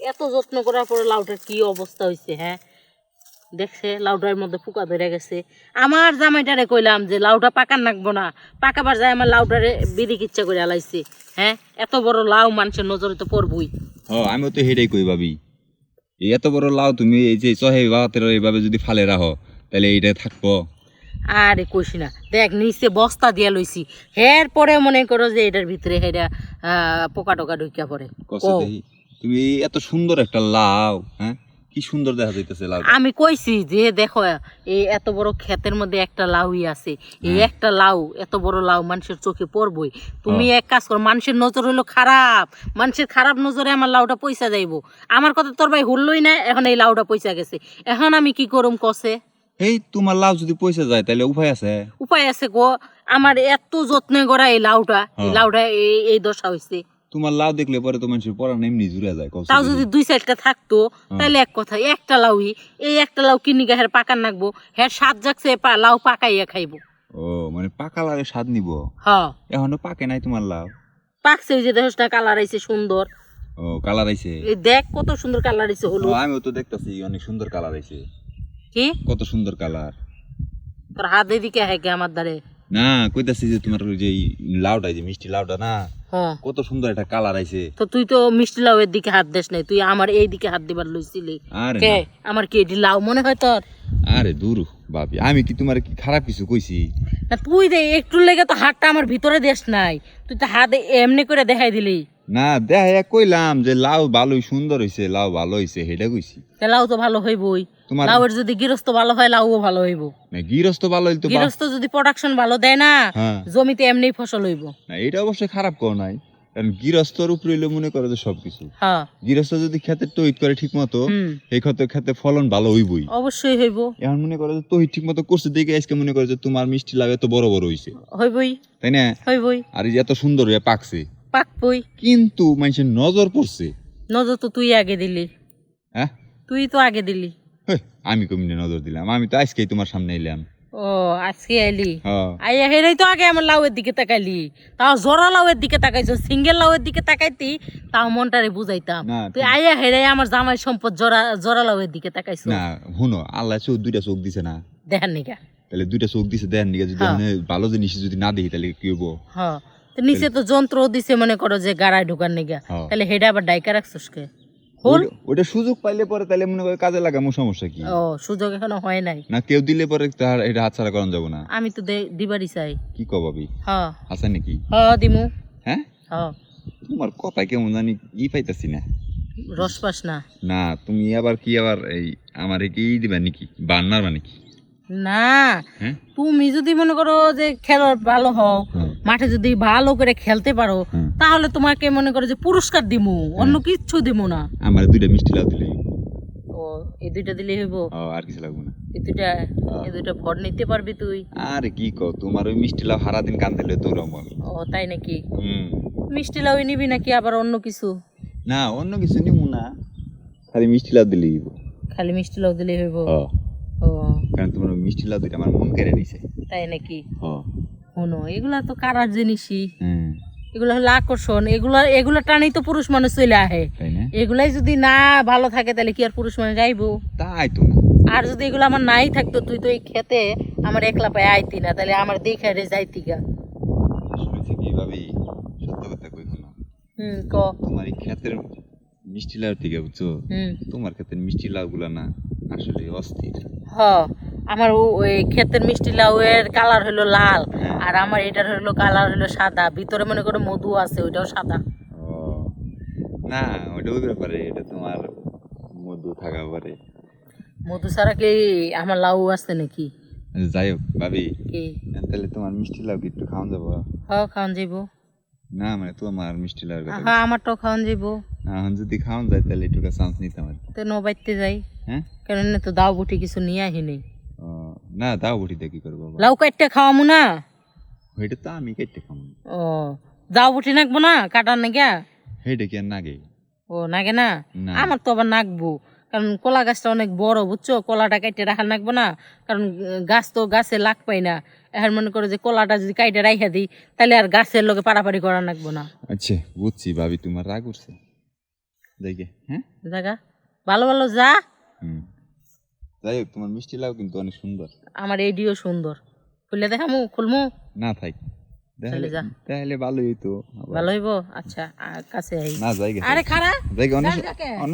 এত যত্ন করার পরে লাউটার কি অবস্থা হয়েছে। হ্যাঁ দেখছে লাউটার মধ্যে পোকা ধরে গেছে। আমার জামাইটারে কইলাম যে লাউটা পাকার নাকবো না, পাকাবার যায় আমার লাউটারে বিদিক ইচ্ছা করে আলাইছে। হ্যাঁ এত বড় লাউ মানুষের নজরে তো পড়বই। আমিও তো হেডেই কই ভাবি, এই এত বড় লাউ তুমি এই যে চহে বাতের এইভাবে যদি ফালে রাখো তাহলে এইটা থাকবো। আরে কইছি না, দেখ নিচে বস্তা দিয়া লইছি, এর পরে মনে করো যে এটার ভিতরে হেটা পোকা টোকা ঢুকিয়া পড়ে। কষ্ট দেই তুমি এত সুন্দর একটা লাউ, হ্যাঁ কি সুন্দর দেখা যাইতেছে লাউ। আমি কইছি যে দেখো এই এত বড় ক্ষেতের মধ্যে একটা লাউই আছে, এই একটা লাউ এত বড় লাউ মানুষের চোখে পড়বই। তুমি এক কাজ করো, মানুষের নজর হলো খারাপ, মানুষের খারাপ নজরে আমার লাউটা পয়সা যাইবো। আমার কথা তোর ভাই হুললই না, এখন এই লাউটা পয়সা গেছে, এখন আমি কি করুম কসে? এই তোমার লাউ যদি পয়সা যায় তাহলে উপায় আছে? উপায় আছে গো, আমার এত যত্নে করা এই লাউটা, এই লাউটা এই দশা হয়েছে। তোমার লাউ দেখলে পরে তো মানুষের পড়ানো এমনি জুড়ে যায়। তাও যদি দুই চারটা থাকতো তাহলে এক কথা, একটা লাউই এই একটা লাউ কিনি গা হের পাকার নাকবো, হ্যাঁ স্বাদ যাচ্ছে লাউ পাকাইয়া খাইবো। ও মানে পাকা লাউয়ের স্বাদ নিব? হ্যাঁ এখনো পাকে নাই তোমার লাউ? পাকছে, ওই যে দেহটা কালার আইছে সুন্দর। ও কালার আইছে? এই দেখ কত সুন্দর কালার আইছে হলুদ। আমিও তো দেখতেছি অনেক সুন্দর কালার আইছে। কি কত সুন্দর কালার! তোর হাত এদিকে হ্যাঁ আমার দ্বারে না কইতাছি যে তোমার ওই যে লাউটা, যে মিষ্টি লাউটা না, হ্যাঁ কত সুন্দর একটা কালার আইছে। তো তুই তো মিষ্টি লাউ এর দিকে হাত দেস নাই, তুই আমার এই দিকে হাত দিবার লইছিলি। আরে কে না। আমার কি এটি লাউ মনে হয় তোর? আরে দূর ভাবি, আমি কি তোমার কি খারাপ কিছু কইছি? না তুই দে একটু লেগে তো হাতটা আমার ভিতরে দেশ নাই, তুই তো হাত এমনি করে দেখাই দিলি। না দেখা কইলাম যে লাউ ভালোই সুন্দর হইছে, লাউ ভালো হইছে হেডা কইছি। তা লাউ তো ভালো হইবই, তোমার লাউয়ের যদি গৃহস্থ ভালো হয় লাউও ভালো হইব। না গৃহস্থ ভালো হইল তো গৃহস্থ যদি প্রোডাকশন ভালো দেয় না, হ্যাঁ জমিতে এমনি ফসল হইব। না এটা অবশ্যই খারাপ কও নাই, কারণ গৃহস্থর উপরে হইলে মনে করে যে সবকিছু। হ্যাঁ গৃহস্থ যদি খেতে তৈরি করে ঠিক মতো, এই খেতে ফলন ভালো হইবই। অবশ্যই হইব। এখন মনে করে যে তৈরি ঠিক মতো করছে দেখে আজকে মনে করে যে তোমার মিষ্টি লাউ এত বড় বড় হইছে, হইবই তাই না? হইবই আর এই যে এত সুন্দর হয়ে পাকছে, পাকবই। কিন্তু মানুষের নজর পড়ছে। নজর তো তুই আগে দিলি, হ্যাঁ তুই তো আগে দিলি। আমি কমিনে নজর দিলাম? আমি তো আজকেই তোমার সামনে এলাম। ও আজকে আইলি? হ্যাঁ আইয়া হেরাই তো আগে আমার লাউয়ের দিকে তাকাইলি, তাও জোড়া লাউয়ের দিকে তাকাইছো, সিঙ্গেল লাউয়ের দিকে তাকাইতি তাও মনটারে বুঝাইতাম। না তুই আইয়া হেরাই আমার জামাই সম্পদ জোড়া জোড়া লাউয়ের দিকে তাকাইছো। না শুনো, আল্লাহ দুইটা চোখ দিছে না, দেখার নিকা। তাহলে দুইটা চোখ দিছে দেন নিকা, যদি মানে ভালো জিনিস যদি না দেখি তাহলে কি হবো? হ্যাঁ তো নিচে তো যন্ত্র দিছে মনে করো যে গাড়ায় ঢোকার নিকা, তাহলে হেডা আবার ডাইকা রাখছোস কে? ওটা সুযোগ পাইলে পরে তাহলে মনে করে কাজে লাগামো, সমস্যা কি? ও সুযোগ এখনো হয় নাই না কেউ দিলে পরে তার এটা হাতছাড়া করানো যাবো না। আমি তো দিবারই চাই। কি কবাবি? হ্যাঁ আছে নাকি? হ্যাঁ দিমু। হ্যাঁ হ্যাঁ তোমার কথা কেমন জানি পাইতাছি না। রস পাস না? না তুমি আবার কি আবার এই আমারে কি দিবা নাকি, বান্নার মানে কি? না হ্যাঁ তুমি যদি মনে করো যে খেলোয়াড় ভালো হও, মাঠে যদি ভালো করে খেলতে পারো, তাহলে তোমাকে মনে করো যে পুরস্কার দিমু, অন্য কিচ্ছু দিমু না। আমার দুইটা মিষ্টি লাউ দিলে ও এই দুইটা দিলে হইব? আর কিছু লাগবে না। এই দুইটা ভর নিতে পারবি তুই? আরে কি কও, তোমার ওই মিষ্টি লাউ সারা দিন কান দিলে দৌড়াবো আমি। ও তাই নাকি? মিষ্টি লাউ নিবি নাকি আবার অন্য কিছু? না অন্য কিছু নিবো না, খালি মিষ্টি লাউ দিলেই হইব। খালি মিষ্টি লাউ দিলে হইব? ও কারণ তোমার ওই মিষ্টি লাউ দুইটা আমার মন কেড়ে নিছে। তাই নাকি? শোনো এগুলা তো কারার জিনিসই, এগুলো হলো আকর্ষণ, এগুলা টানেই তো পুরুষ মানুষ চলে আহে। এগুলাই যদি না ভালো থাকে তাহলে কি আর পুরুষ মানুষ যাইবো? তাই তো না। আর যদি এগুলো আমার নাই থাকতো, তুই তো এই খেতে আমার একলা পায়ে আইতি না, তাহলে আমার দেখে রে যাইতি গা। শুনেছি কি ভাবি, সত্য কথা কই না, ক তোমার এই ক্ষেতের মিষ্টি লাউ থেকে বুঝছো, তোমার ক্ষেতের মিষ্টি লাউ গুলা না আসলে অস্থির। আমার ওই ক্ষেতের মিষ্টি লাউ এর কালার হলো লাল, আর আমার এটার হলো কালার হলো সাদা, ভিতরে মনে করো মধু আছে, ওইটাও সাদা। না ওইটা ওই ব্যাপারে, এটা তোমার মধু থাকা পারে। মধু ছাড়া কি আমার লাউ আছে নাকি? যাই হোক ভাবি, কি তাহলে তোমার মিষ্টি লাউ কি একটু খাওয়ান যাবো? খাওয়ান যাইবো। না মানে তোমার মিষ্টি লাউর কথা। আমারটাও খাওয়ান যাইবো। এখন যদি খাওয়ান যায় তাহলে একটু চান্স নিতাম আর কি। তো নবাইতে যাই। হ্যাঁ কারণ তো দাও বুটি কিছু নিয়ে আহিনি। না দাও বুটিতে কি করবো? লাউ কাটতে খাওয়ামু না? ওইটা তো আমি কেটে খাবো। ও দাও বুটি নাকবো না কাটার নাকি? হেডে কি আর নাগে? ও নাগে না? আমার তো আবার নাকবো, কারণ কলা গাছটা অনেক বড় বুঝছো, কলাটা কাইটে রাখার নাকবো না, কারণ গাছ তো গাছে লাগ পাই না। এখন মনে করো যে কলাটা যদি কাইটে রাইখা দিই তাহলে আর গাছের লোকে পাড়াপাড়ি করা নাকবো না। আচ্ছা বুঝছি ভাবি, তোমার রাগ উঠছে। দেখে হ্যাঁ জায়গা ভালো ভালো যা। হুম যাই হোক তোমার মিষ্টি লাউ কিন্তু অনেক সুন্দর। আমার এইডিও সুন্দর, খুলে দেখামু খুলমু? না থাক তাহলে যা, তাহলে ভালোই তো ভালো হইব। আচ্ছা কাছে আই। না জায়গা আরে খারা জায়গা অনেক জায়গা কে? অনেক